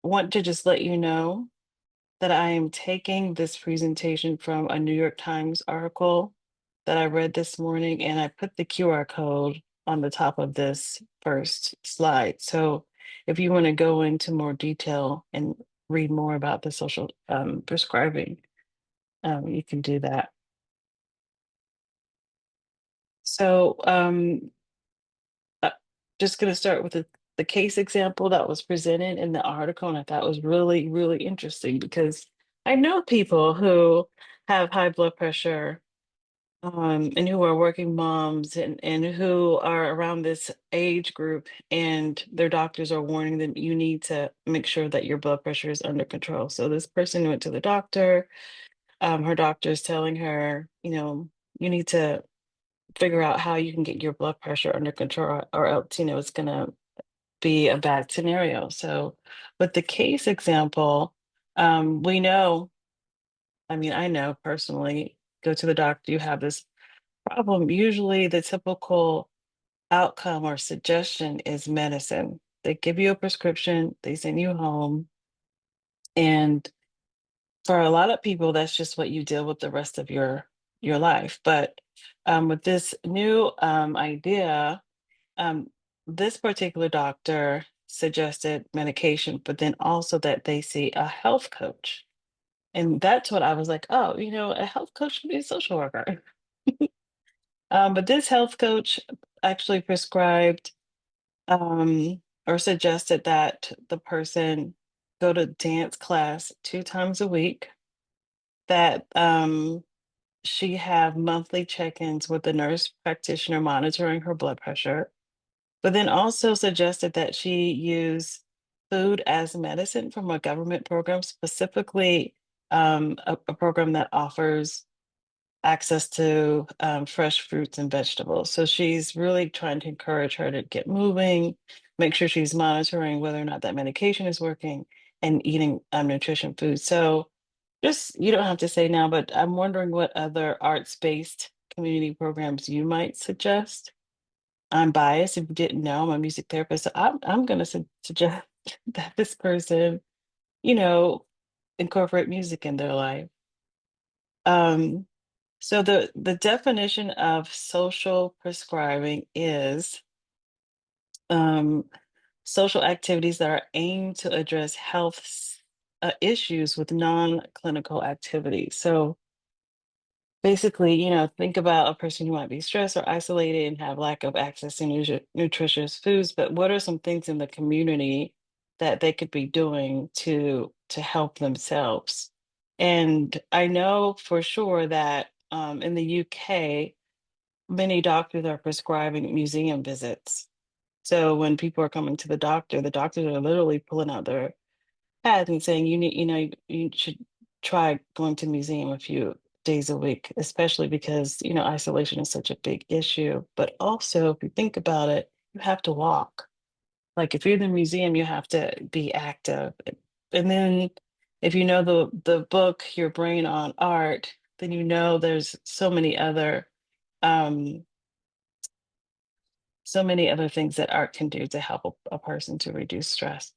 want to just let you know that I am taking this presentation from a New York Times article that I read this morning, and I put the QR code on the top of this first slide. So if you want to go into more detail and read more about the social prescribing, you can do that. So uh, just going to start with the case example that was presented in the article, and I thought was really, really interesting because I know people who have high blood pressure and who are working moms and who are around this age group, and their doctors are warning them you need to make sure that your blood pressure is under control. So this person went to the doctor. Her doctor is telling her, you need to figure out how you can get your blood pressure under control, or else, it's going to be a bad scenario. So with the case example, we know, I mean, I know personally, go to the doctor, you have this problem. Usually the typical outcome or suggestion is medicine. They give you a prescription, they send you home. And for a lot of people, that's just what you deal with the rest of your life. But with this new idea, um, this particular doctor suggested medication, but then also that they see a health coach. And that's what I was like, oh, a health coach should be a social worker. But this health coach actually prescribed or suggested that the person go to dance class 2 times a week, that she have monthly check-ins with the nurse practitioner monitoring her blood pressure, but then also suggested that she use food as medicine from a government program, specifically a program that offers access to fresh fruits and vegetables. So she's really trying to encourage her to get moving, make sure she's monitoring whether or not that medication is working, and eating nutrition food. So just, you don't have to say now, but I'm wondering what other arts-based community programs you might suggest. I'm biased. If you didn't know, I'm a music therapist. So I'm going to suggest that this person, you know, incorporate music in their life. Um, so the definition of social prescribing is um, social activities that are aimed to address health issues with non-clinical activities. So basically, think about a person who might be stressed or isolated and have lack of access to nutritious foods, but what are some things in the community that they could be doing to help themselves? And I know for sure that in the UK, many doctors are prescribing museum visits. So when people are coming to the doctors are literally pulling out their pads and saying you need, you should try going to museum a few days a week, especially because, isolation is such a big issue. But also, if you think about it, you have to walk. Like if you're in the museum, you have to be active. And then if you know the book, Your Brain on Art, then there's um so many other things that art can do to help a person to reduce stress.